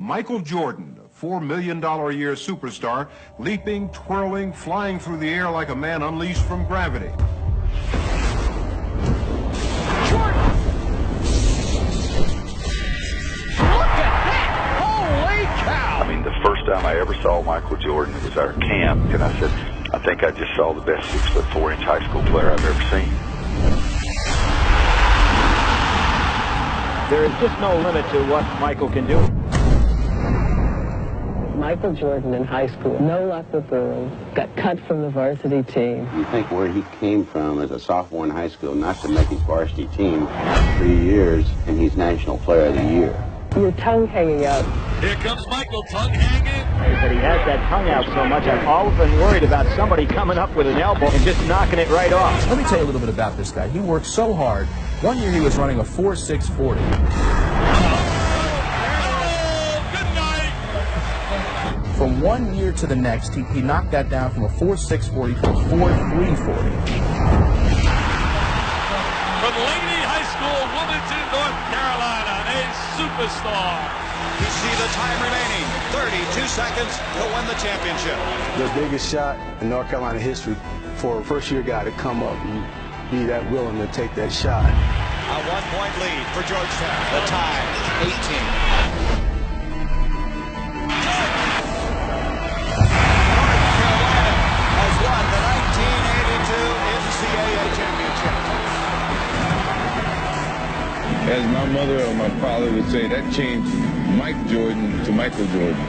Michael Jordan, a $4 million a year superstar, leaping, twirling, flying through the air like a man unleashed from gravity. Jordan! Look at that! Holy cow! I mean, the first time I ever saw Michael Jordan, it was our camp, and I said, I think I just saw the best 6'4" high school player I've ever seen. There is just no limit to what Michael can do. Michael Jordan in high school, no luck with girls, got cut from the varsity team. You think where he came from as a sophomore in high school, not to make his varsity team 3 years, and he's National Player of the Year. Your tongue hanging out. Here comes Michael, tongue hanging. But he has that tongue out so much, I've always been worried about somebody coming up with an elbow and just knocking it right off. Let me tell you a little bit about this guy. He worked so hard. One year he was running a 4.640. Good night. From 1 year to the next, he knocked that down from a 4.640 to a 4.340. From Laney High School, Wilmington, North Carolina, a superstar. You see the time remaining, 32 seconds to win the championship. The biggest shot in North Carolina history for a first-year guy to come up and be that willing to take that shot. A 1-point lead for Georgetown. The tie, 18. Has won the 1982 NCAA championship. As my mother or my father would say, that changed Mike Jordan to Michael Jordan.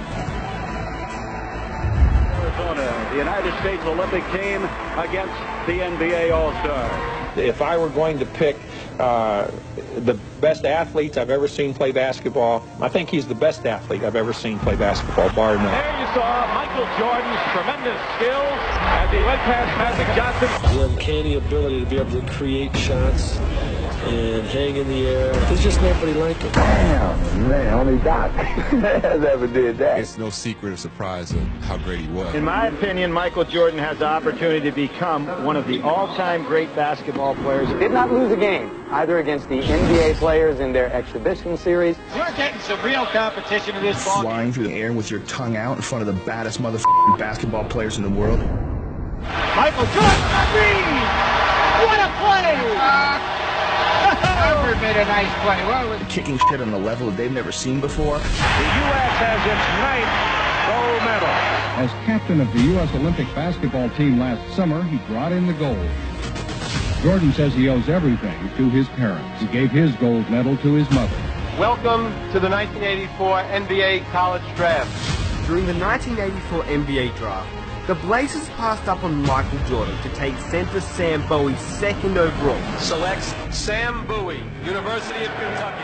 Arizona, the United States Olympic team against the NBA All-Star. If I were going to pick the best athletes I've ever seen play basketball, I think he's the best athlete I've ever seen play basketball, bar none. There you saw Michael Jordan's tremendous skills as he went past Magic Johnson. The uncanny ability to be able to create shots and hang in the air. There's just nobody like him. Damn, man, only Doc has ever did that. It's no secret or surprise of how great he was. In my opinion, Michael Jordan has the opportunity to become one of the all-time great basketball players. Did not lose a game, either against the NBA players in their exhibition series. You're getting some real competition in this ball. Flying through the air with your tongue out in front of the baddest motherfucking basketball players in the world. Michael Jordan, what a play! Harvard made a nice play. Well, Kicking shit on a level that they've never seen before. The U.S. has its 9th gold medal. As captain of the U.S. Olympic basketball team last summer, he brought in the gold. Jordan says he owes everything to his parents. He gave his gold medal to his mother. Welcome to the 1984 NBA College Draft. During the 1984 NBA Draft, the Blazers passed up on Michael Jordan to take center Sam Bowie 2nd overall. Selects Sam Bowie, University of Kentucky.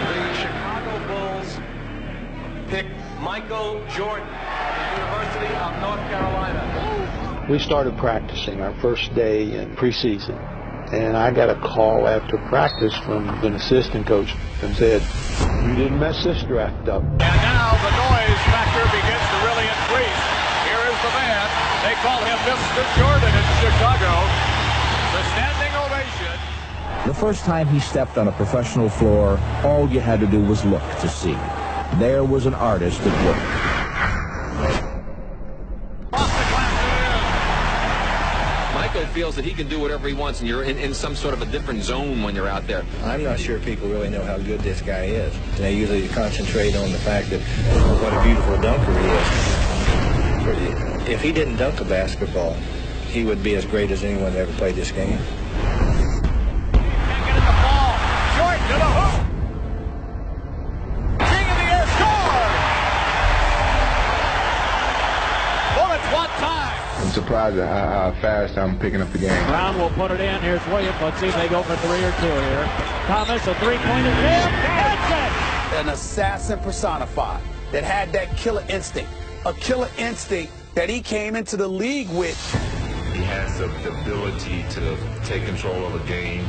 The Chicago Bulls pick Michael Jordan, University of North Carolina. We started practicing our first day in preseason, and I got a call after practice from an assistant coach and said, "You didn't mess this draft up." And now the noise factor begins to really increase. Here is the man. They call him Mr. Jordan in Chicago. The standing ovation. The first time he stepped on a professional floor, all you had to do was look to see. There was an artist at work. Michael feels that he can do whatever he wants, and you're in some sort of a different zone when you're out there. I'm not sure people really know how good this guy is. They usually concentrate on the fact that what a beautiful dunker he is. If he didn't dunk a basketball, he would be as great as anyone that ever played this game. Can't get at the ball. Jordan to the hoop. King of the air, score! Bullets, what time? I'm surprised at how fast I'm picking up the game. Brown will put it in. Here's Williams. Let's see if they go for 3 or 2 here. Thomas, a three-pointer there. That's it! An assassin personified that had that killer instinct. A killer instinct that he came into the league with. He has the ability to take control of a game,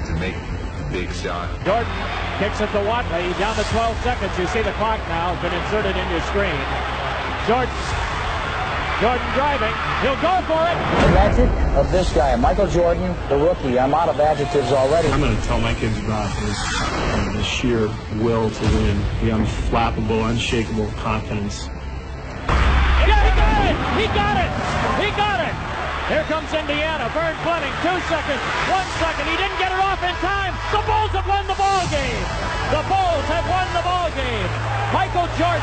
to make the big shot. Jordan kicks it to Watley. Down to 12 seconds. You see the clock now has been inserted in your screen. Jordan driving. He'll go for it. The magic of this guy, Michael Jordan, the rookie. I'm out of adjectives already. I'm going to tell my kids about this sheer will to win, the unflappable, unshakable confidence. Yeah, he got it! He got it! He got it! Here comes Indiana. Vern Fleming, 2 seconds, 1 second. He didn't get it off in time. The Bulls have won the ball game. The Bulls have won the ball game. Michael Jordan,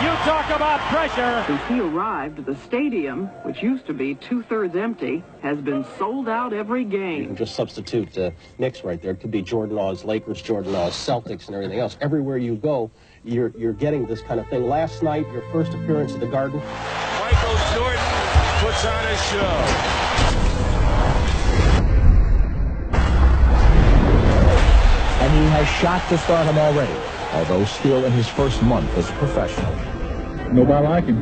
you talk about pressure. Since he arrived, the stadium, which used to be 2/3 empty, has been sold out every game. You can just substitute Knicks right there. It could be Jordan Law's Lakers, Jordan Law's Celtics, and everything else. Everywhere you go, you're getting this kind of thing. Last night, your first appearance at the Garden. Michael Jordan puts on a show. And he has shot to stardom already, although still in his first month as a professional. Nobody like him.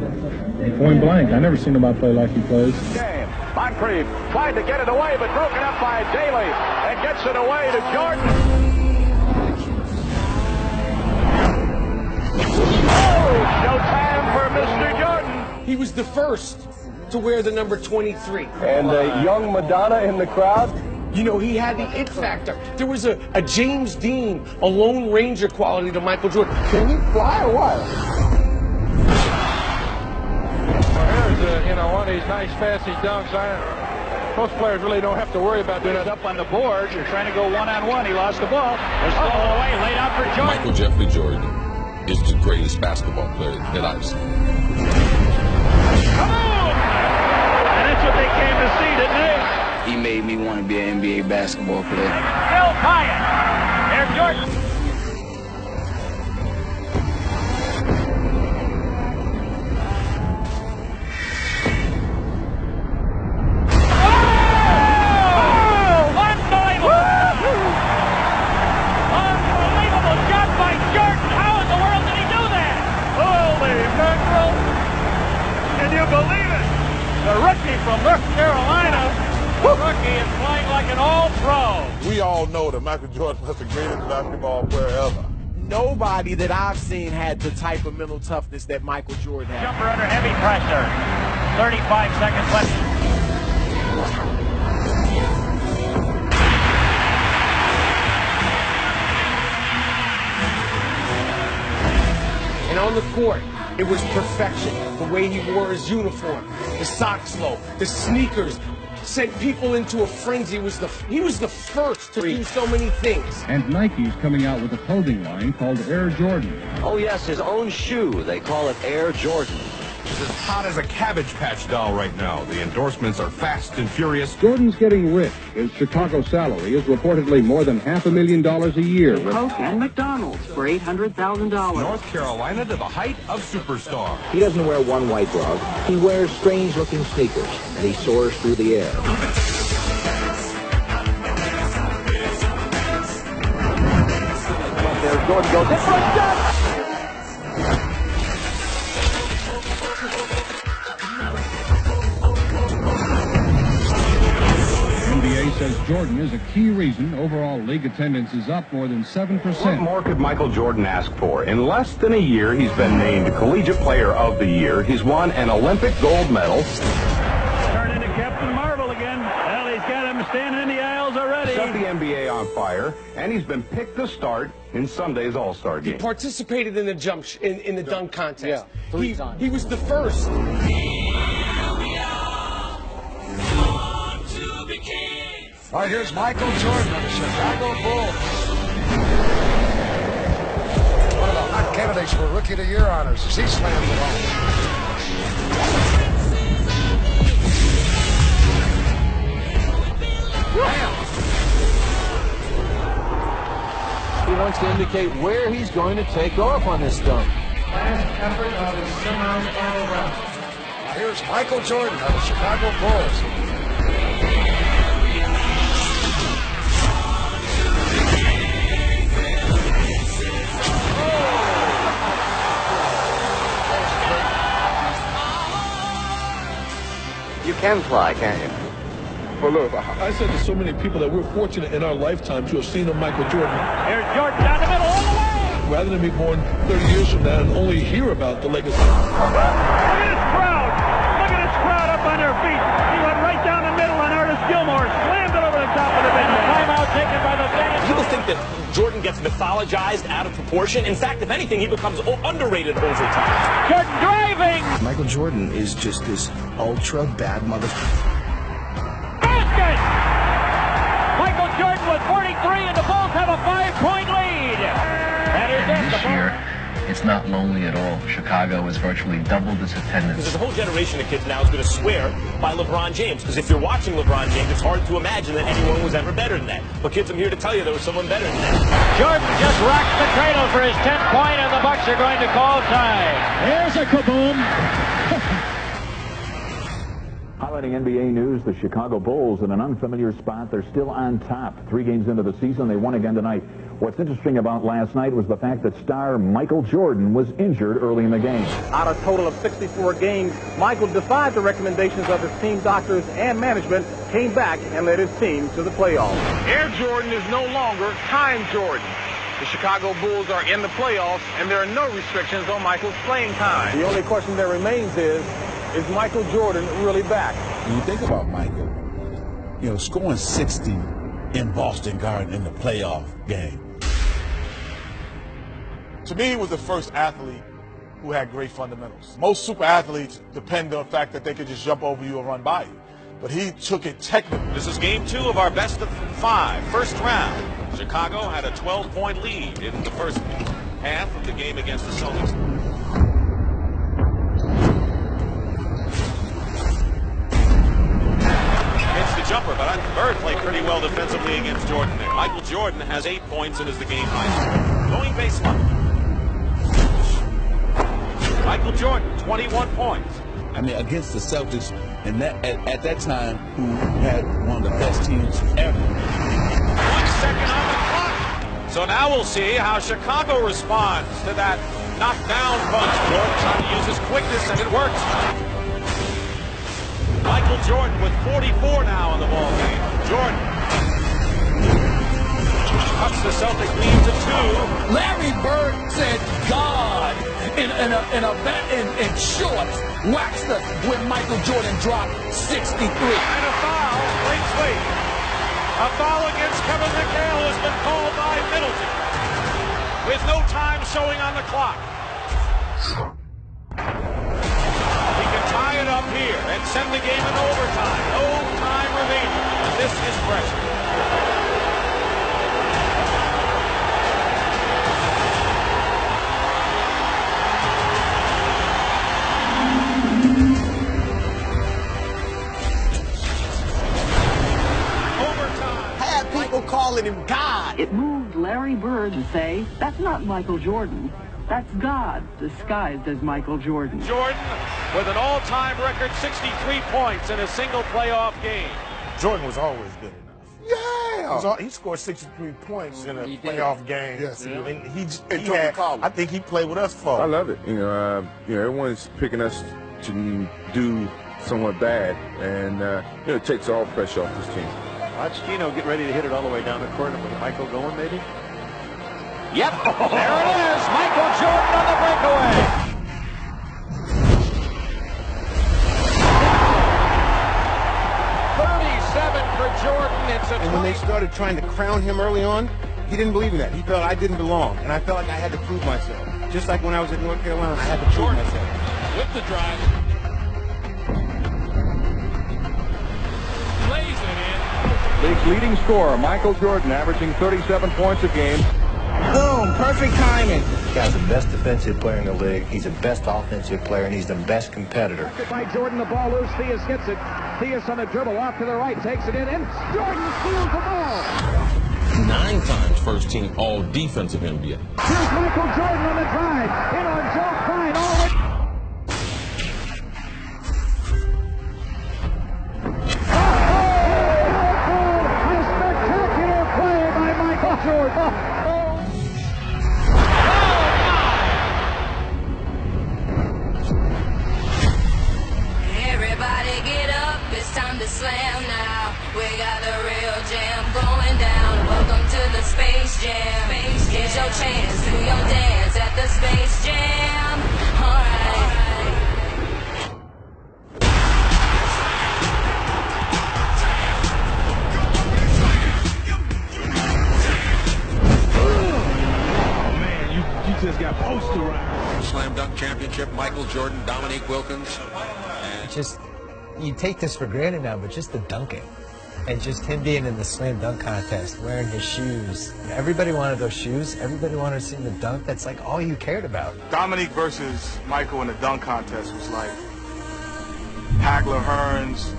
Point blank. I never seen nobody play like he plays. Game. Moncrief tried to get it away, but broken up by Daly, and gets it away to Jordan. Oh, showtime for Mr. Jordan. He was the first to wear the number 23. And young Madonna in the crowd. You know, he had the it factor. There was a James Dean, a Lone Ranger quality to Michael Jordan. Can he fly or what? Well, here's one of these nice fancy dunks. Most players really don't have to worry about doing it. Up on the board. You're trying to go one-on-one. He lost the ball. They're stolen away. Laid out for Jordan. Michael Jeffrey Jordan is the greatest basketball player that I've seen. Kaboom! And that's what they came to see, didn't they? He made me want to be an NBA basketball player. Bill Hyatt. Air Jordan. The rookie from North Carolina, the rookie is playing like an all-pro. We all know that Michael Jordan was the greatest basketball player ever. Nobody that I've seen had the type of mental toughness that Michael Jordan had. Jumper under heavy pressure. 35 seconds left. And on the court, it was perfection. The way he wore his uniform, the socks low, the sneakers, sent people into a frenzy. He was the first to do so many things. And Nike's coming out with a clothing line called Air Jordan. Oh yes, his own shoe. They call it Air Jordan. It's as hot as a Cabbage Patch doll right now. The endorsements are fast and furious. Jordan's getting rich. His Chicago salary is reportedly more than $500,000 a year. Coke and McDonald's for $800,000. North Carolina to the height of superstar. He doesn't wear one white glove. He wears strange-looking sneakers, and he soars through the air. There Jordan goes in for a shot. Says Jordan is a key reason overall league attendance is up more than 7%. What more could Michael Jordan ask for? In less than a year, he's been named Collegiate Player of the Year. He's won an Olympic gold medal. Turned into Captain Marvel again. Well, he's got him standing in the aisles already. Set the NBA on fire, and he's been picked to start in Sunday's All-Star game. He participated in the in the dunk contest. Yeah, 3 times. He was the first. All right, here's Michael Jordan of the Chicago Bulls. One of the hot candidates for Rookie of the Year honors as he slams it home. He wants to indicate where he's going to take off on this dunk. Last effort of his semi-final run. Here's Michael Jordan of the Chicago Bulls. You can fly, can't you? Well, look, I said to so many people that we're fortunate in our lifetime to have seen a Michael Jordan. Here's Jordan down the middle all the way. Rather than be born 30 years from now and only hear about the legacy. Look at this crowd. Look at this crowd up on their feet. He went right down the middle, and Artis Gilmore slammed it over the top of the bench. Timeout taken by the People think that Jordan gets mythologized out of proportion. In fact, if anything, he becomes underrated over time. Jordan driving! Michael Jordan is just this ultra bad motherfucker. Basket! Michael Jordan with 43, and the Bulls have a 5-point lead. That is it. This year, it's not lonely at all. Chicago has virtually doubled its attendance. Because there's a whole generation of kids now is going to swear by LeBron James. Because if you're watching LeBron James, it's hard to imagine that anyone was ever better than that. But kids, I'm here to tell you there was someone better than that. Jordan just rocked the cradle for his 10th point, and the Bucks are going to call time. Here's a kaboom. Highlighting NBA news, the Chicago Bulls in an unfamiliar spot. They're still on top. 3 games into the season, they won again tonight. What's interesting about last night was the fact that star Michael Jordan was injured early in the game. Out of a total of 64 games, Michael defied the recommendations of his team doctors and management, came back and led his team to the playoffs. Air Jordan is no longer Time Jordan. The Chicago Bulls are in the playoffs, and there are no restrictions on Michael's playing time. The only question that remains is Michael Jordan really back? When you think about Michael, scoring 60 in Boston Garden in the playoff game. To me, he was the first athlete who had great fundamentals. Most super athletes depend on the fact that they could just jump over you and run by you. But he took it technically. This is game 2 of our best of 5, first round. Chicago had a 12-point lead in the first half of the game against the Celtics. Hits the jumper, but Bird played pretty well defensively against Jordan there. Michael Jordan has 8 points and is the game high. Going baseline. Michael Jordan, 21 points. I mean, against the Celtics, and at that time, who had one of the best teams ever. 1 second on the clock. So now we'll see how Chicago responds to that knockdown punch. Jordan trying to use his quickness, and it works. Michael Jordan with 44 now in the ball game. Jordan cuts the Celtic lead to 2. Larry Bird said, "God," in shorts, waxed us when Michael Jordan dropped 63. And a foul, breaks weight. A foul against Kevin McHale has been called by Middleton, with no time showing on the clock. He can tie it up here and send the game in overtime. No time remaining. And this is pressure. Calling him God. It moved Larry Bird to say, that's not Michael Jordan. That's God disguised as Michael Jordan. Jordan with an all-time record 63 points in a single playoff game. Jordan was always good enough. Yeah. He scored 63 points in a playoff game. Yes. I think he played with us for. I love it. Everyone's picking us to do somewhat bad, and it takes all pressure off this team. Watch Gino get ready to hit it all the way down the court with Michael going, maybe? Yep, there it is. Michael Jordan on the breakaway. 37 for Jordan. And when they started trying to crown him early on, he didn't believe in that. He felt I didn't belong, and I felt like I had to prove myself. Just like when I was at North Carolina, I had to prove myself. With the drive. Lays it in. League's leading scorer, Michael Jordan, averaging 37 points a game. Boom, perfect timing. This guy's the best defensive player in the league. He's the best offensive player, and he's the best competitor. By Jordan, the ball loose. Theus gets it. Theus on a dribble off to the right, takes it in, and Jordan steals the ball. 9 times first team all defensive NBA. Here's Michael Jordan on the drive. In on Joe Klein, all the way. Everybody get up, it's time to slam now. We got the real jam going down. Welcome to the Space Jam. Here's your chance, do your dance at the Slam dunk championship, Michael Jordan, Dominique Wilkins. And just, you take this for granted now, but just the dunking. And just him being in the slam dunk contest, wearing his shoes. Everybody wanted those shoes. Everybody wanted to see him dunk. That's like all you cared about. Dominique versus Michael in the dunk contest was like Hagler, Hearns,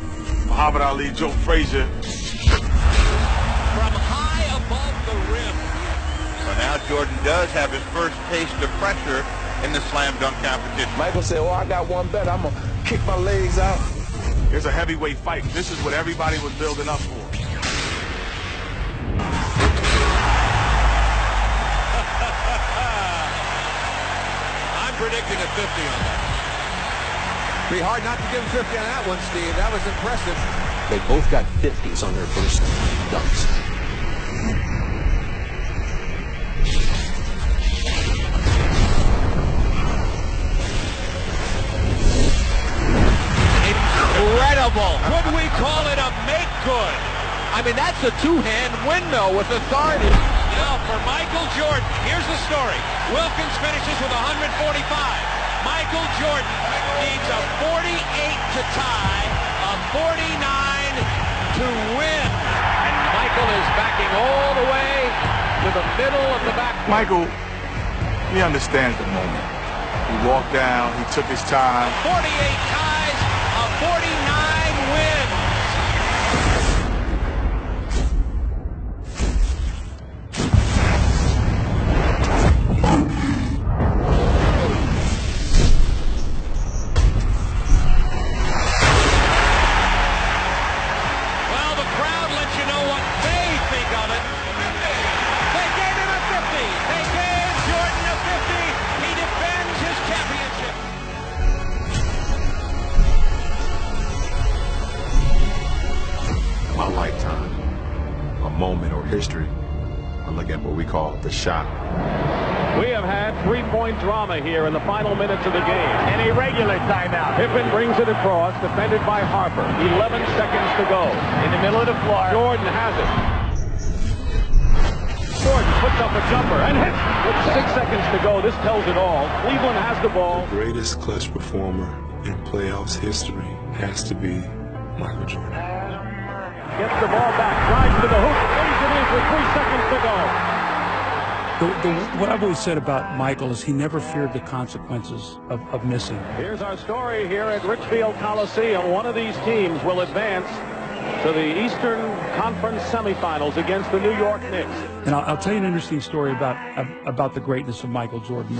Muhammad Ali, Joe Frazier. From high above the rim. So now Jordan does have his first taste of pressure in the slam dunk competition. Michael said, I got one bet. I'm going to kick my legs out. Here's a heavyweight fight. This is what everybody was building up for. I'm predicting a 50 on that. Be hard not to give him 50 on that one, Steve. That was impressive. They both got 50s on their first dunks. Incredible. Could we call it a make good? I mean, that's a two-hand windmill with authority. Now for Michael Jordan, here's the story. Wilkins finishes with 145. Michael Jordan needs a 48 to tie, a 49 to win. And Michael is backing all the way to the middle of the back. Michael, he understands the moment. He walked down, he took his time. 48 ties, a 49 wins. Moment or history, I look at what we call the shot. We have had three-point drama here in the final minutes of the game. An irregular timeout. Pippen brings it across, defended by Harper. 11 seconds to go. In the middle of the floor, Jordan has it. Jordan puts up a jumper and hits with 6 seconds to go. This tells it all. Cleveland has the ball. The greatest clutch performer in playoffs history has to be Michael Jordan. Gets the ball back, drives to the hoop, lays it in with 3 seconds to go. What I've always said about Michael is he never feared the consequences of missing. Here's our story here at Richfield Coliseum. One of these teams will advance to the Eastern Conference semifinals against the New York Knicks. And I'll tell you an interesting story about the greatness of Michael Jordan.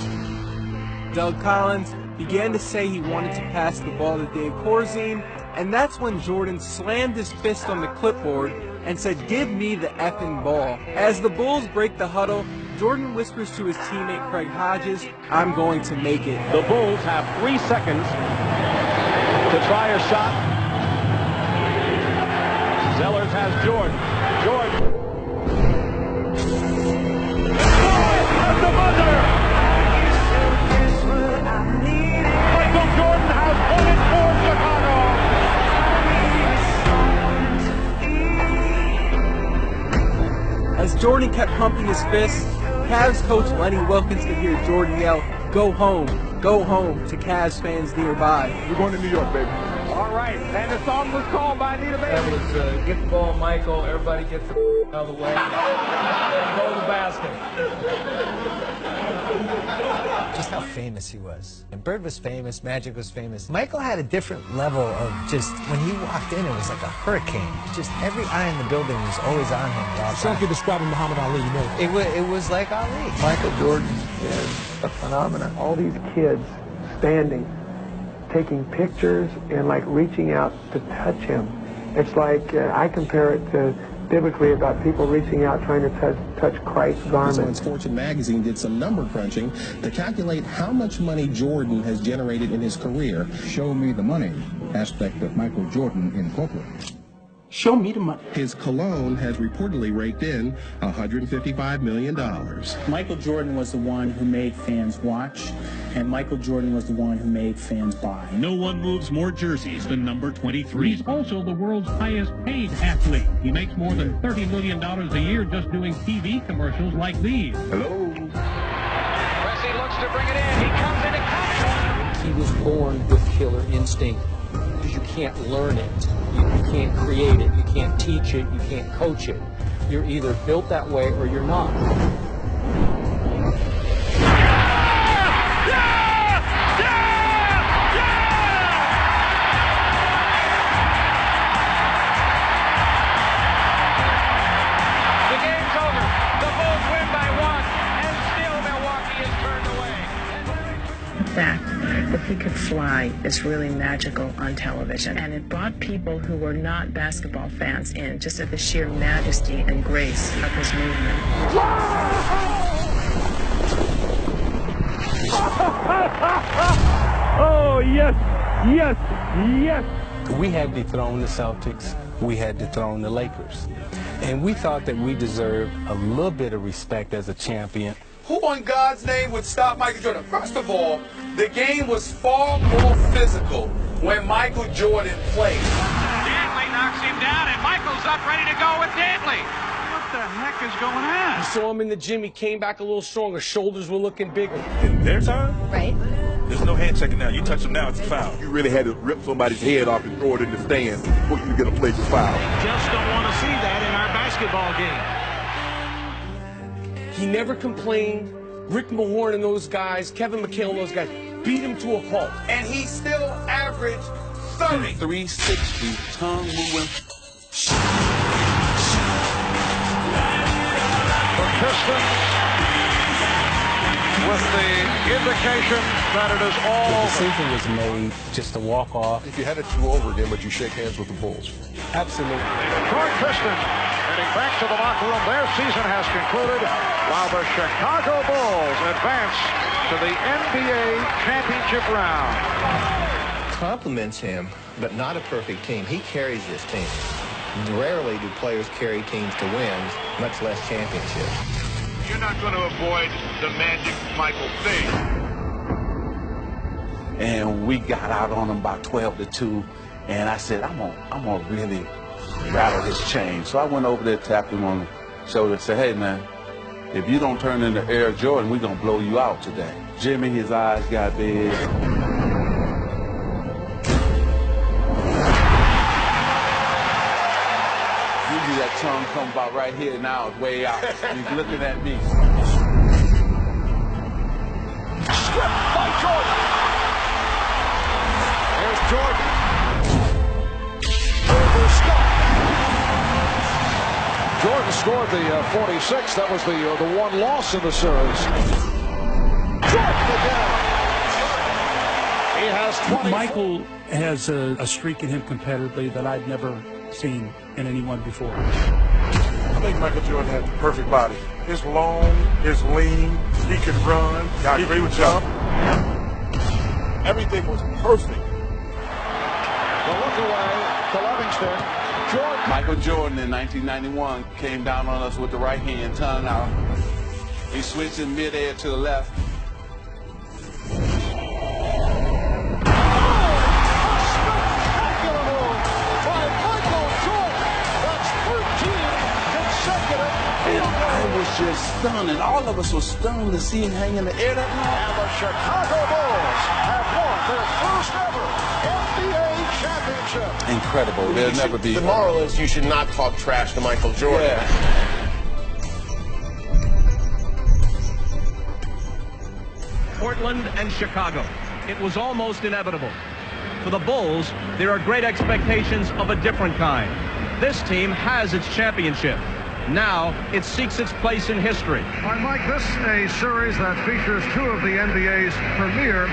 Doug Collins began to say he wanted to pass the ball to Dave Corzine, and that's when Jordan slammed his fist on the clipboard and said, "Give me the effing ball." As the Bulls break the huddle, Jordan whispers to his teammate Craig Hodges, "I'm going to make it." The Bulls have 3 seconds to try a shot. Zellers has Jordan. Jordan. At the buzzer! Michael Jordan has won it for Chicago! As Jordan kept pumping his fist, Cavs coach Lenny Wilkins could hear Jordan yell, go home," to Cavs fans nearby. We're going to New York, baby. All right, and the song was called by Anita Bailey. That was get the ball, Michael. Everybody get the out of the way. Go to the basket. Just how famous he was. And Bird was famous, Magic was famous. Michael had a different level of just, when he walked in, it was like a hurricane. Just every eye in the building was always on him. It's like you're describing Muhammad Ali, you know. It was like Ali. Michael Jordan is a phenomenon. All these kids standing, taking pictures and like reaching out to touch him. It's like, I compare it to biblically about people reaching out trying to touch Christ's garment. Fortune magazine did some number crunching to calculate how much money Jordan has generated in his career. Show me the money aspect of Michael Jordan in corporate. Show me the money. His cologne has reportedly raked in $155 million. Michael Jordan was the one who made fans watch, and Michael Jordan was the one who made fans buy. No one moves more jerseys than number 23. He's also the world's highest paid athlete. He makes more than $30 million a year just doing TV commercials like these. Hello. Pressey looks to bring it in. He he was born with killer instinct. Because you can't learn it. You can't create it. You can't teach it. You can't coach it. You're either built that way or you're not. The fact that he could fly is really magical on television, and it brought people who were not basketball fans in just at the sheer majesty and grace of his movement. Oh, yes, yes, yes. We had dethroned the Celtics. We had dethroned the Lakers. And we thought that we deserved a little bit of respect as a champion. Who on God's name would stop Michael Jordan? First of all, the game was far more physical when Michael Jordan played. Dantley knocks him down, and Michael's up ready to go with Dantley. What the heck is going on? You saw him in the gym. He came back a little stronger. Shoulders were looking bigger. In their time? Right. There's no hand checking now. You touch him now, it's a foul. You really had to rip somebody's head off and throw it in the stands for you to get a play for foul. Just don't want to see that in our basketball game. He never complained. Rick Mahorn and those guys, Kevin McHale and those guys, beat him to a pulp. And he still averaged 30. 360, tongue moving. The Pistons with the indication that it is all The decision was made just to walk off. If you had it do over again, would you shake hands with the Bulls? Absolutely. The Detroit Pistons heading back to the locker room. Their season has concluded while the Chicago Bulls advance to the NBA championship round. Compliments him, but not a perfect team. He carries this team. Rarely do players carry teams to wins, much less championships. You're not going to avoid the magic Michael thing. And we got out on him by 12-2, and I said, I'm gonna really rattle his chain. So I went over there, tapped him on the shoulder, and said, hey man, if you don't turn into Air Jordan, we're gonna blow you out today. Jimmy, his eyes got big. Usually that tongue come about right here, now it's way out. He's looking at me. Stripped by Jordan. Here's Jordan. Jordan scored the 46. That was the one loss in the series. Jordan again. He has 20. Michael has a streak in him competitively that I've never seen in anyone before. I think Michael Jordan had the perfect body. It's long, it's lean, he can run, he can jump. Everything was perfect. The look away to Livingston. Jordan. Michael Jordan in 1991 came down on us with the right hand, tongue out. He switched in midair to the left. I was just stunned, and all of us were stunned to see him hang in the air that night. And the Chicago Bulls have won their first ever NBA championship. Incredible. There'll never be. The moral is you should not talk trash to Michael Jordan. Yeah. Portland and Chicago. It was almost inevitable. For the Bulls, there are great expectations of a different kind. This team has its championship. Now, it seeks its place in history. All right, Mike, this is a series that features two of the NBA's premier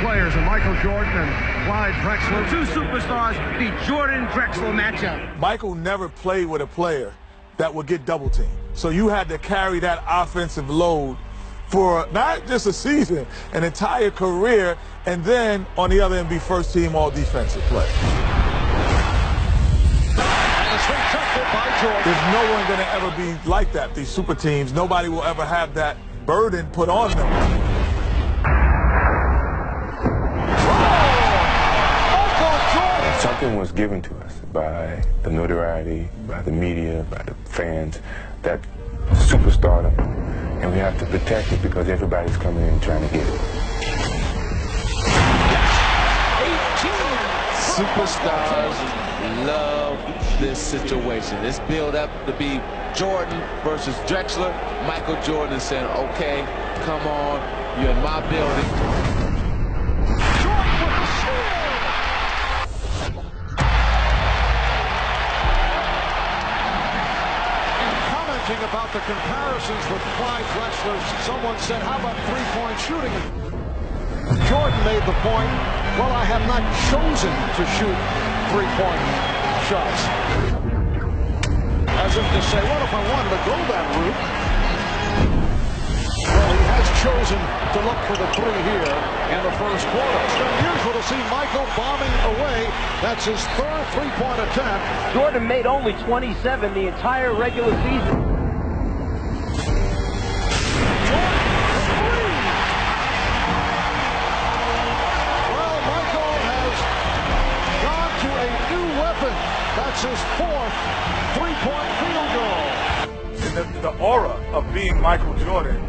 players, Michael Jordan and Clyde Drexler. Two superstars, the Jordan-Drexler matchup. Michael never played with a player that would get double teamed. So you had to carry that offensive load for not just a season, an entire career, and then on the other end be first team all defensive play. There's no one going to ever be like that, these super teams. Nobody will ever have that burden put on them. Something was given to us by the notoriety, by the media, by the fans, that superstardom. And we have to protect it because everybody's coming in trying to get it. superstars love this situation. This build up to be Jordan versus Drexler. Michael Jordan saying, okay, come on, you're in my building. Jordan with the shield. Commenting about the comparisons with Clyde Drexler, someone said, how about three-point shooting? Jordan made the point, well, I have not chosen to shoot three-point shots. As if to say, what if I wanted to go that route? Well, he has chosen to look for the three here in the first quarter. It's unusual to see Michael bombing away. That's his third three-point attempt. Jordan made only 27 the entire regular season. That's his fourth three-point field goal. And the aura of being Michael Jordan.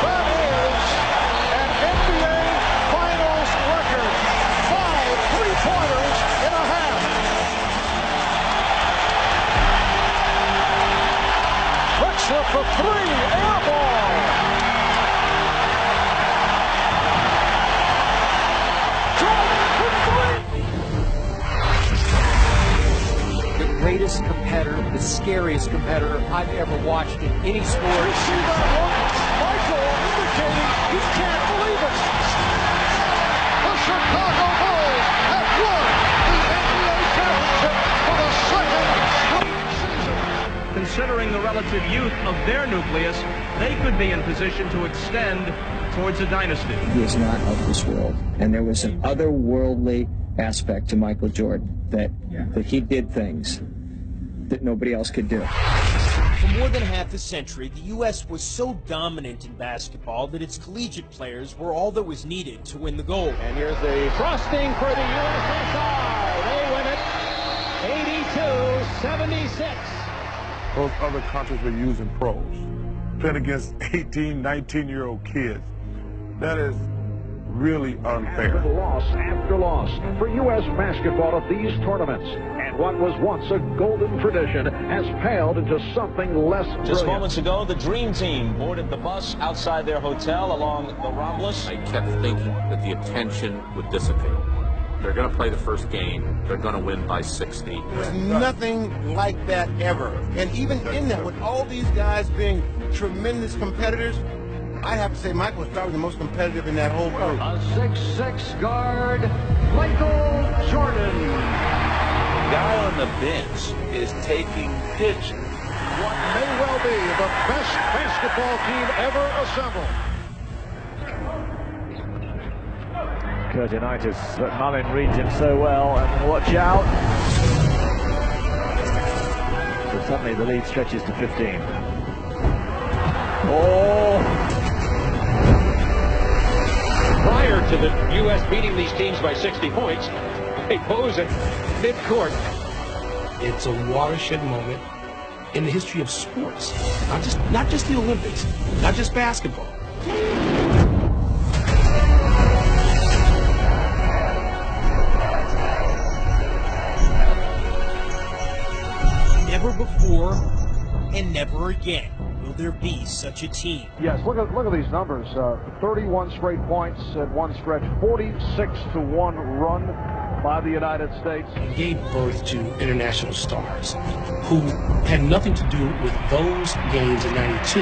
That is an NBA Finals record. 5 three-pointers in a half. Drexler for three, air ball. Greatest competitor, the scariest competitor I've ever watched in any sport. You see that look? Michael indicating he can't believe it. The Chicago Bulls have won the NBA championship for the second season. Considering the relative youth of their nucleus, they could be in position to extend towards a dynasty. He is not of this world, and there was an otherworldly aspect to Michael Jordan that he did things that nobody else could do. For more than half a century, the U.S. was so dominant in basketball that its collegiate players were all that was needed to win the gold. And here's the frosting for the USSR. They win it 82-76. Those other countries were using pros, playing against 18, 19-year-old kids. That is really unfair. Loss after loss for U.S. basketball at these tournaments. And what was once a golden tradition has paled into something less brilliant. Just moments ago, the Dream Team boarded the bus outside their hotel along the Ramblas. I kept thinking that the attention would dissipate. They're going to play the first game. They're going to win by 60. There's nothing like that ever. And even in that, with all these guys being tremendous competitors, I have to say Michael was probably the most competitive in that whole group. A 6'6" guard, Michael Jordan. The guy on the bench is taking pictures. What may well be the best basketball team ever assembled. Curtinitis, but Mullin reads him so well, and watch out. So suddenly the lead stretches to 15. Oh! Prior to the U.S. beating these teams by 60 points, they pose at midcourt. It's a watershed moment in the history of sports. Not just the Olympics, not just basketball. Never before and never again will there be such a team. Yes, look at these numbers. 31 straight points at one stretch, 46-1 run by the United States. And gave birth to international stars who had nothing to do with those games in '92,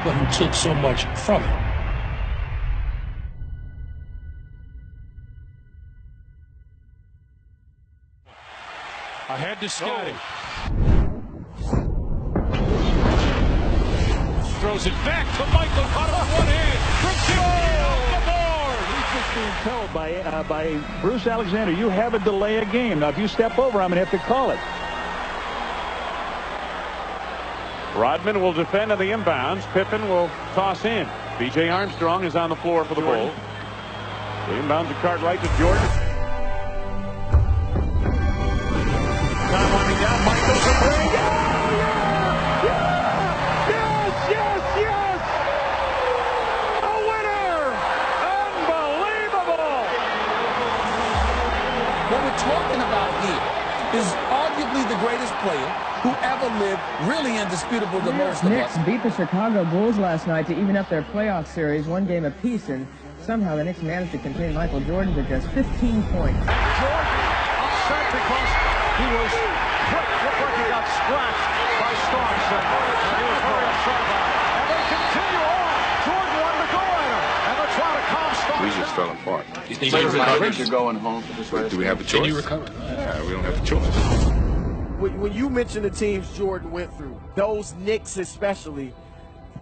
but who took so much from it. Ahead to Scotty. Throws it back to Michael. Caught on one hand. Brooks off the board. He's just being told by Bruce Alexander, you have a delay of game. Now, if you step over, I'm going to have to call it. Rodman will defend on the inbounds. Pippen will toss in. B.J. Armstrong is on the floor for the Bulls. The inbounds a Cartwright to Jordan. Time winding down. Michael's a break. is arguably the greatest player who ever lived, really indisputable the most of Knicks us. beat the Chicago Bulls last night to even up their playoff series, one game apiece, and somehow the Knicks managed to contain Michael Jordan to just 15 points. And Jordan upset because he was quick, looked like he got scratched by Starks, and he was very upset about it. And they continue on. Jordan wanted to go at him, and they're trying to calm Starks. We just fell apart. You're going home for this race. Do we have a choice? Can you recover? Yeah, we don't have a choice. When you mention the teams Jordan went through, those Knicks especially,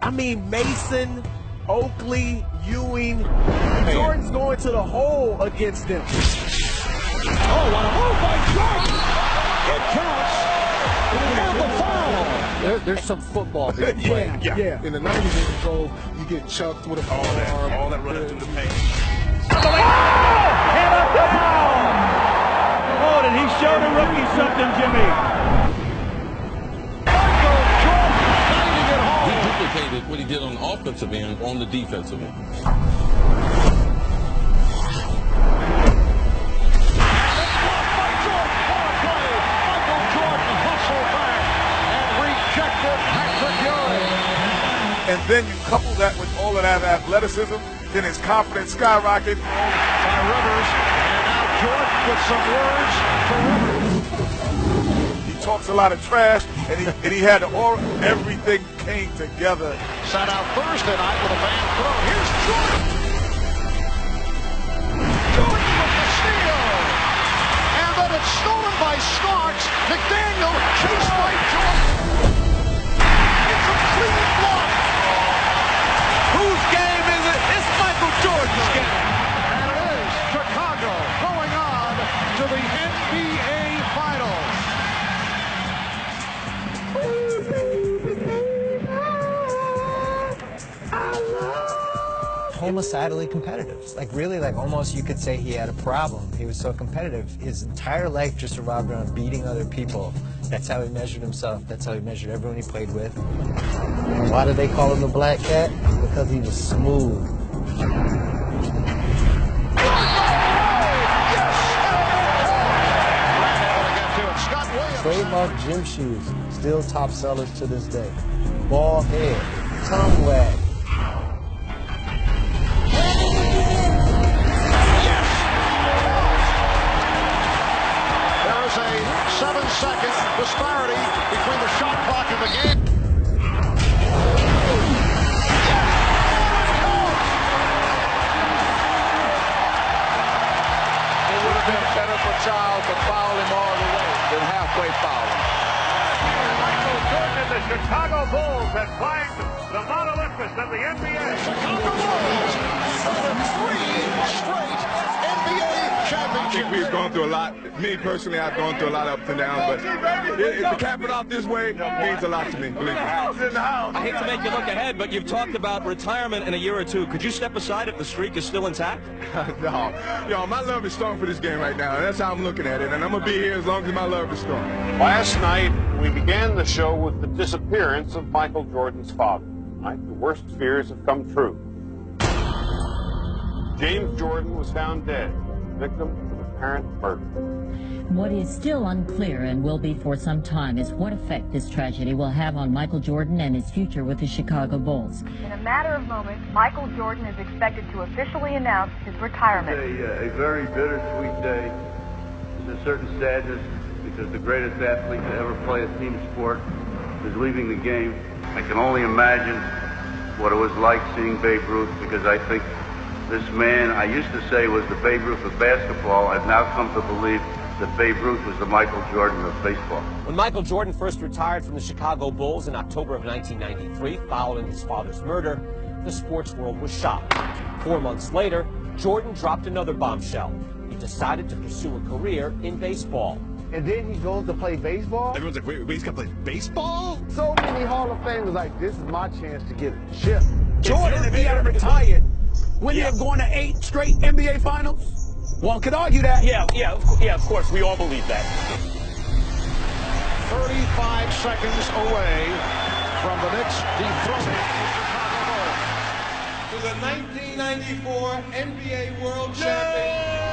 I mean Mason, Oakley, Ewing, Jordan's going to the hole against them. Oh, what a move by Jordan! It counts, and the foul. There's some football being played. Yeah. In the 90s, in control, you get chucked with a forearm. All that running through the paint. And a foul! Oh, did he show the rookie something, Jimmy? Michael Jordan finding it home. He duplicated what he did on the offensive end on the defensive end. And then you couple that with all of that athleticism, then his confidence skyrocket. By Rivers, and now Jordan with some words for Rivers. He talks a lot of trash, and he had all, everything came together. Sat out Thursday night with a bad throw. Here's Jordan. Jordan with the steal. And then it's stolen by Starks. McDaniel chased by Jordan. It's a clean block. Whose game is it? It's Michael Jordan's game. And it is Chicago going on to the NBA Finals. Homicidally competitive. Like really, like almost you could say he had a problem. He was so competitive. His entire life just revolved around beating other people. That's how he measured himself. That's how he measured everyone he played with. Why did they call him the Black Cat? Because he was smooth. Trademark gym shoes, still top sellers to this day. Ball head, tongue wag. There is a 7-second disparity between the shot clock and the game. It would have been better for Charles to foul him all the way than halfway foul him. Michael Jordan and the Chicago Bulls have climbed the Mount Olympus of the NBA. Chicago Bulls are 3 straight NBA championships. I think we've gone through a lot. Me personally, I've gone through a lot of ups and downs, but to cap it off this way means a lot to me, believe me. I hate to make you look ahead, but you've talked about retirement in a year or two. Could you step aside if the streak is still intact? No. Yo, my love is strong for this game right now, and that's how I'm looking at it, and I'm going to be here as long as my love is strong. Last night, we began the show with the disappearance of Michael Jordan's father. Tonight, the worst fears have come true. James Jordan was found dead, victim of apparent murder. What is still unclear and will be for some time is what effect this tragedy will have on Michael Jordan and his future with the Chicago Bulls. In a matter of moments, Michael Jordan is expected to officially announce his retirement. It's a very bittersweet day. There's a certain sadness because the greatest athlete to ever play a team sport is leaving the game. I can only imagine what it was like seeing Babe Ruth, because I think this man, I used to say, was the Babe Ruth of basketball. I've now come to believe that Babe Ruth was the Michael Jordan of baseball. When Michael Jordan first retired from the Chicago Bulls in October of 1993, following his father's murder, the sports world was shocked. 4 months later, Jordan dropped another bombshell. He decided to pursue a career in baseball. And then he goes to play baseball? Everyone's like, wait, he's got to play baseball? So many Hall of Famers like, this is my chance to get a chip. Jordan, if he had retired, wouldn't he have gone to 8 straight NBA Finals? One could argue that. Yeah, of course. We all believe that. 35 seconds away from the Knicks dethroning the Chicago Bulls. To the 1994 NBA World Champion.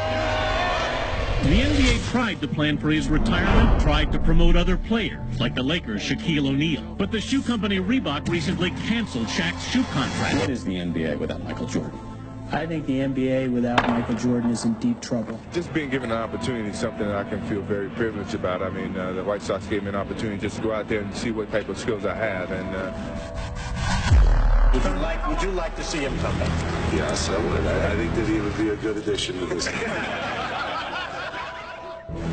The NBA tried to plan for his retirement, tried to promote other players, like the Lakers' Shaquille O'Neal. But the shoe company Reebok recently canceled Shaq's shoe contract. What is the NBA without Michael Jordan? I think the NBA without Michael Jordan is in deep trouble. Just being given an opportunity is something that I can feel very privileged about. I mean, the White Sox gave me an opportunity just to go out there and see what type of skills I have. And would you like to see him come back? Yes, I would. I think that he would be a good addition to this team.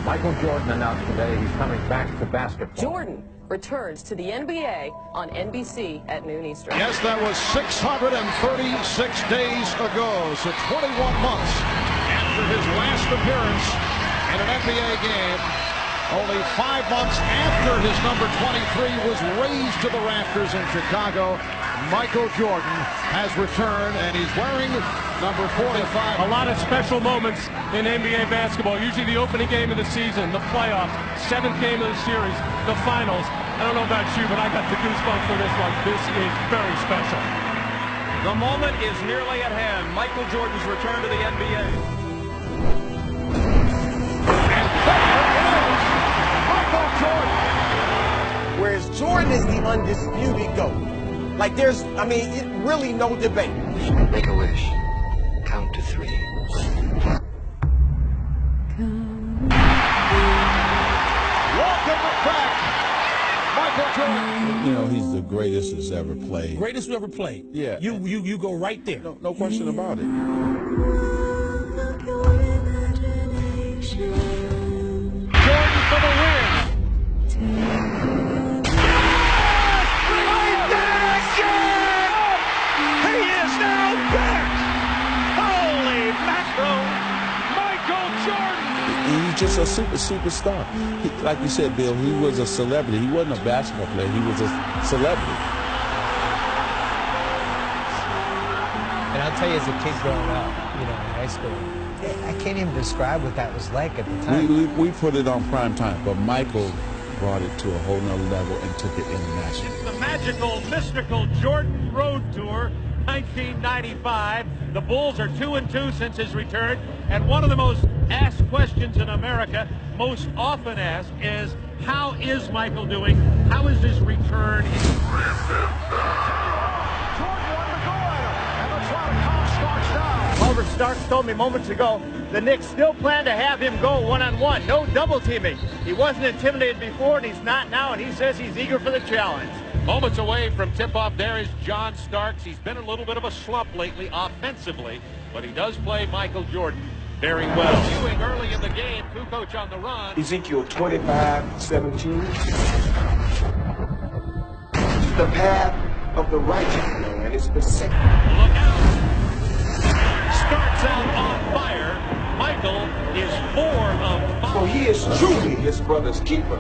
Michael Jordan announced today he's coming back to basketball. Jordan returns to the NBA on NBC at noon Eastern. Yes, that was 636 days ago, so 21 months after his last appearance in an NBA game. Only 5 months after his number 23 was raised to the rafters in Chicago, Michael Jordan has returned, and he's wearing number 45. A lot of special moments in NBA basketball. Usually the opening game of the season, the playoffs, 7th game of the series, the finals. I don't know about you, but I got the goosebumps for this one. This is very special. The moment is nearly at hand. Michael Jordan's return to the NBA. Michael Jordan. Whereas Jordan is the undisputed GOAT. Like there's, really no debate. Make a wish. Count to 3. Welcome back, Michael Jordan. You know, he's the greatest that's ever played. Greatest who ever played. Yeah. You go right there. No question about it. Jordan for the win. He's just a superstar. Like you said, Bill, he was a celebrity. He wasn't a basketball player. He was a celebrity. And I'll tell you, as a kid growing up, in high school, I can't even describe what that was like at the time. We put it on prime time, but Michael brought it to a whole nother level and took it international. It's the magical, mystical Jordan Road Tour, 1995. The Bulls are 2-2 since his return, and one of the most asked questions in America, most often asked, is how is Michael doing? How is his return? Albert Starks told me moments ago the Knicks still plan to have him go one-on-one, no double teaming. He wasn't intimidated before, and he's not now, and he says he's eager for the challenge. Moments away from tip-off, there is John Starks. He's been in a little bit of a slump lately offensively, but he does play Michael Jordan very well. Ewing early in the game, Kukoc on the run. Ezekiel 25:17. The path of the righteous man is beset. Look out! Starts out on fire. Michael is 4 of 5. For he is truly his brother's keeper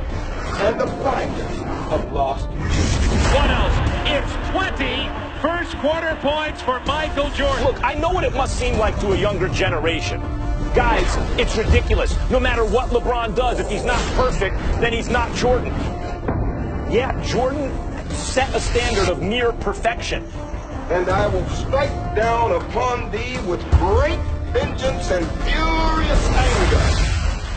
and the finder of lost sheep. What else? It's 20 first quarter points for Michael Jordan. Look, I know what it must seem like to a younger generation. Guys, it's ridiculous. No matter what LeBron does, if he's not perfect, then he's not Jordan. Yeah, Jordan set a standard of near perfection. And I will strike down upon thee with great vengeance and furious anger.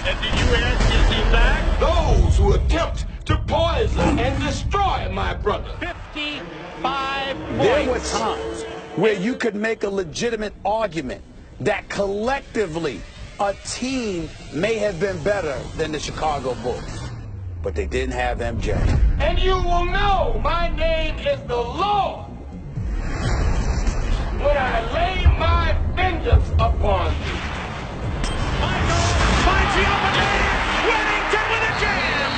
And did you ask, is he back? Those who attempt to poison and destroy my brother. 55 points. There were times where you could make a legitimate argument that collectively a team may have been better than the Chicago Bulls, but they didn't have MJ. And you will know my name is the Lord when I lay my vengeance upon you. Michael finds the open man. Whittington with a jam.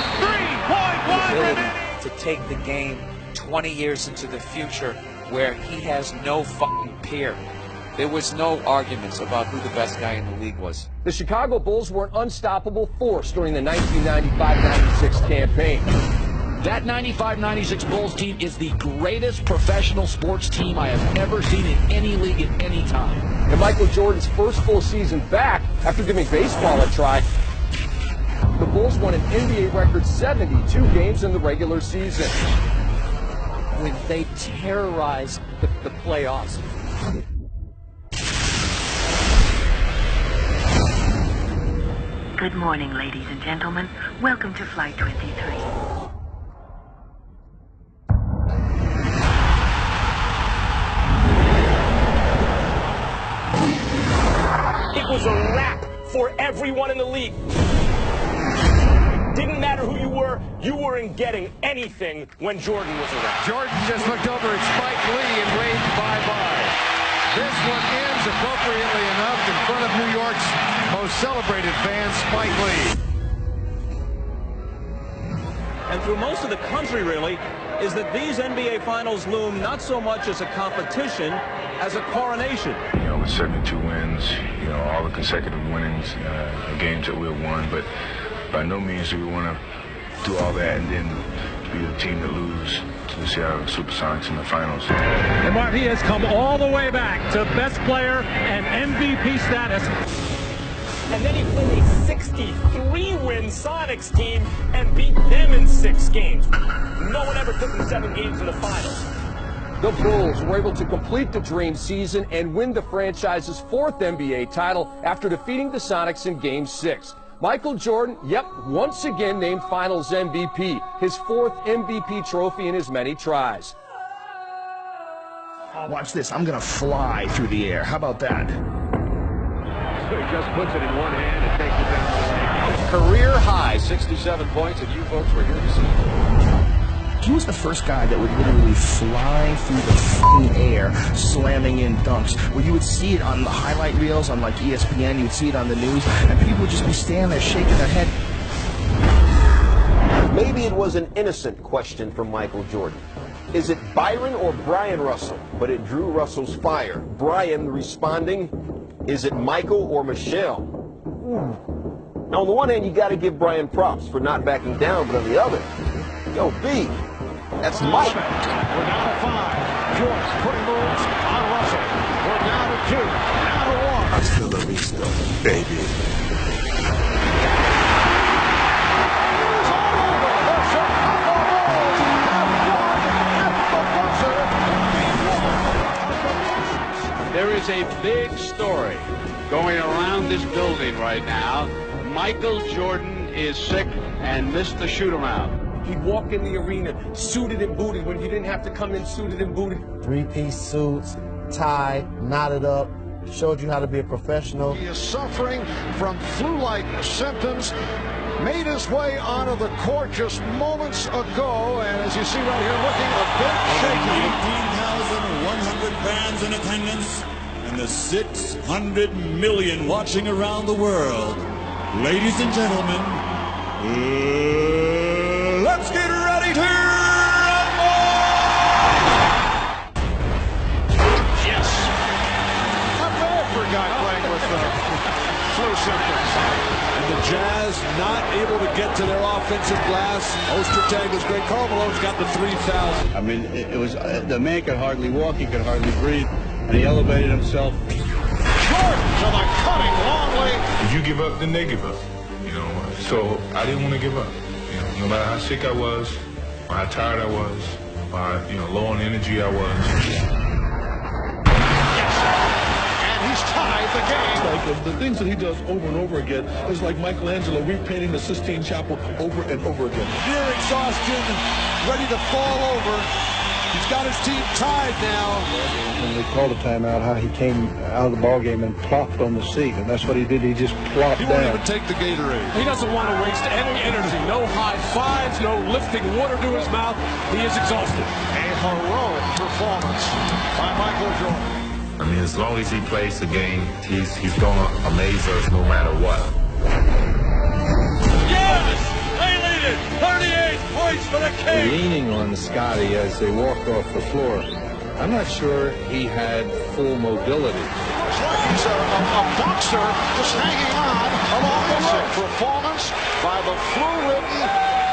3.1 remaining. To take the game 20 years into the future where he has no fucking peer. There was no arguments about who the best guy in the league was. The Chicago Bulls were an unstoppable force during the 1995-96 campaign. That 95-96 Bulls team is the greatest professional sports team I have ever seen in any league at any time. In Michael Jordan's first full season back, after giving baseball a try, the Bulls won an NBA record 72 games in the regular season. When they terrorized the playoffs. Good morning, ladies and gentlemen. Welcome to Flight 23. It was a wrap for everyone in the league. Didn't matter who you weren't getting anything when Jordan was around. Jordan just looked over at Spike Lee and waved bye-bye. This one ends appropriately enough in front of New York's most celebrated fan, Spike Lee. And through most of the country, really, is that these NBA Finals loom not so much as a competition as a coronation. You know, with 72 wins, you know, all the consecutive winnings, games that we've won, but by no means do we want to do all that and then be the team that lose to the Seattle Supersonics in the finals. And Mark, he has come all the way back to best player and MVP status. And then he played a 63-win Sonics team and beat them in 6 games. No one ever took them 7 games to the finals. The Bulls were able to complete the dream season and win the franchise's 4th NBA title after defeating the Sonics in Game 6. Michael Jordan, once again named Finals MVP, his 4th MVP trophy in his many tries. Watch this. I'm going to fly through the air. How about that? So he just puts it in one hand and takes it down. Career high, 67 points, and you folks were here to see. He was the first guy that would literally fly through the f***ing air, slamming in dunks. Where you would see it on the highlight reels on like ESPN, you would see it on the news, and people would just be standing there shaking their head. Maybe it was an innocent question from Michael Jordan. Is it Byron or Brian Russell? But it drew Russell's fire. Brian responding, is it Michael or Michelle? Now, on the one hand, you got to give Brian props for not backing down, but on the other, yo, B, that's Mike. We're down to 5. George putting moves on Russell. We're down to 2. Now to 1. Hasta la vista, baby. There is a big story going around this building right now. Michael Jordan is sick and missed the shoot-around. He'd walk in the arena suited and booted when you didn't have to come in suited and booted. 3-piece suits, tie, knotted up, showed you how to be a professional. He is suffering from flu-like symptoms. Made his way onto the court just moments ago, and as you see right here, looking a bit shaky. 18,100 fans in attendance, and the 600 million watching around the world. Ladies and gentlemen, let's get ready to rumble! Yes. Not bad for a guy playing with flu symptoms. And the Jazz not able to get to their offensive glass. Ostertag was great. Karl Malone's got the 3,000. I mean, it was the man could hardly walk. He could hardly breathe, and he elevated himself. Jordan to the cutting long way. If you give up, then they give up. You know, so I didn't want to give up. You know, no matter how sick I was, or how tired I was, or how, low on energy I was. He's tied the game. Like the things that he does over and over again is like Michelangelo repainting the Sistine Chapel over and over again. Near exhaustion, ready to fall over. He's got his team tied now. When they called a timeout, how he came out of the ball game and plopped on the seat, and that's what he did. He just plopped down. He won't even take the Gatorade. He doesn't want to waste any energy. No high fives, no lifting water to his mouth. He is exhausted. A heroic performance by Michael Jordan. I mean, as long as he plays the game, he's going to amaze us no matter what. Yes! They lead it! 38 points for the Kings! Leaning on Scotty as they walked off the floor. I'm not sure he had full mobility. Looks like he's a boxer just hanging on along the road. Performance by the flu-ridden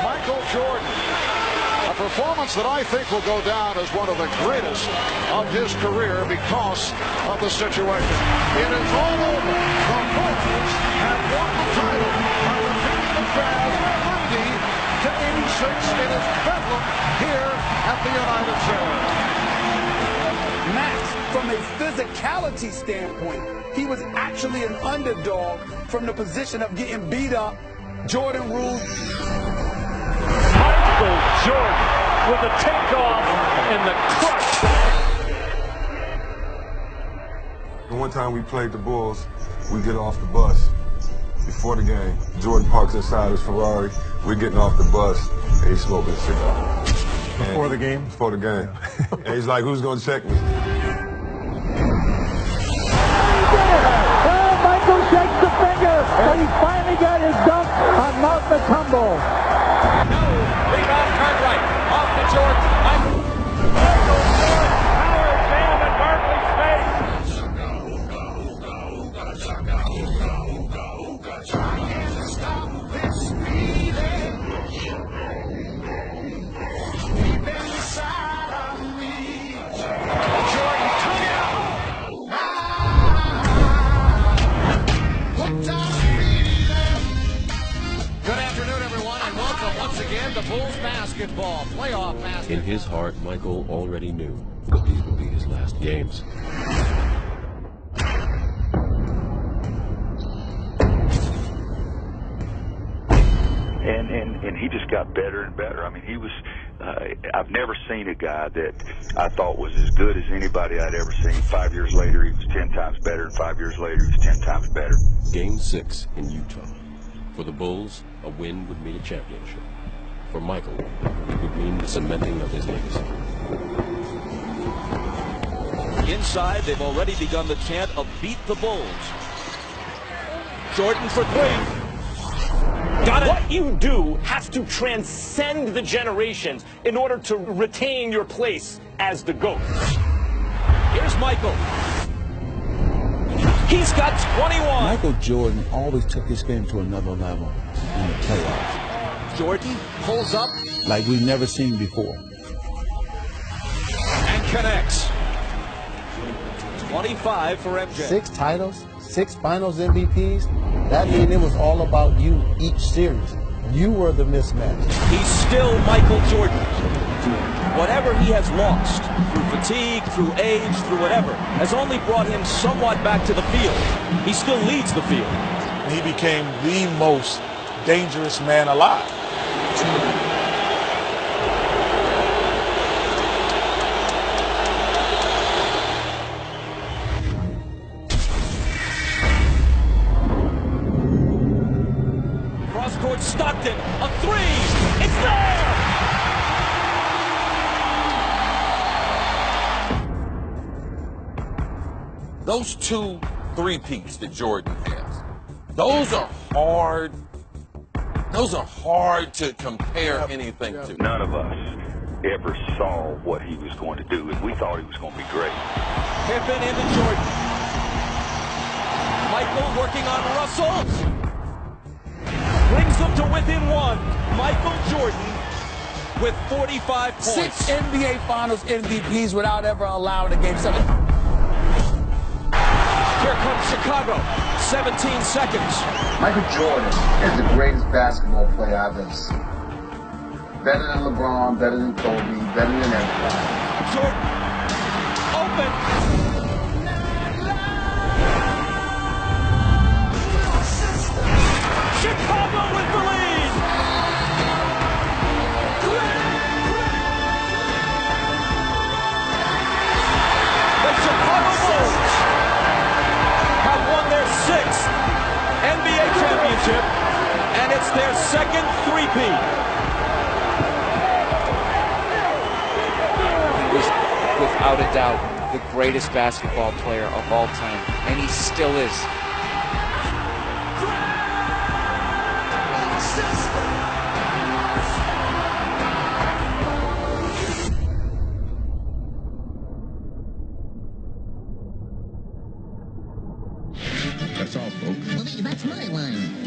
Michael Jordan. A performance that I think will go down as one of the greatest of his career because of the situation. It is all over. The Bulls have won the title by defeating the Jazz 90-86 in its bedlam here at the United Center. Max, from a physicality standpoint, He was actually an underdog from the position of getting beat up. Jordan ruled. Michael Jordan with the takeoff and the crush. The one time we played the Bulls, we get off the bus before the game. Jordan parks inside his Ferrari. We're getting off the bus, and he's smoking a cigar. Before the game? Before the game. Yeah. And he's like, who's going to check me? Michael shakes the finger, and he finally got his dunk on Mount Macumbo. No, rebound Cartwright, off to Jordan. Michael Jordan, power jam in Barkley's face. The Bulls basketball, playoff basketball. In his heart, Michael already knew that these would be his last games. And he just got better and better. I mean, he was, I've never seen a guy that I thought was as good as anybody I'd ever seen. 5 years later, he was 10 times better, and 5 years later, he was 10 times better. Game 6 in Utah. For the Bulls, a win would mean a championship. For Michael, it would mean the cementing of his legacy. Inside, they've already begun the chant of beat the Bulls. Jordan for three. Got it. What you do has to transcend the generations in order to retain your place as the GOAT. Here's Michael. He's got 21. Michael Jordan always took his game to another level in the playoffs. Jordan pulls up like we've never seen before. And connects. 25 for MJ. 6 titles, 6 finals MVPs. That means it was all about you each series. You were the mismatch. He's still Michael Jordan. Whatever he has lost, through fatigue, through age, through whatever, has only brought him somewhat back to the field. He still leads the field. He became the most dangerous man alive. Cross-court Stockton, a three! It's there! Those 2 three-peats that Jordan has, those are hard to compare anything to. None of us ever saw what he was going to do, and we thought he was going to be great. Pippen into Jordan. Michael working on Russell. Brings them to within 1. Michael Jordan with 45 points. 6 NBA Finals MVPs without ever allowing a Game 7. Here comes Chicago. 17 seconds. Michael Jordan is the greatest basketball player I've ever seen. Better than LeBron, better than Kobe, better than everybody. Jordan, open. Chicago with the lead. The Chicago Bulls have won their 6th NBA championship, and it's their 2nd three-peat. He was, without a doubt, the greatest basketball player of all time, and he still is. That's all, folks. Well, that's my line.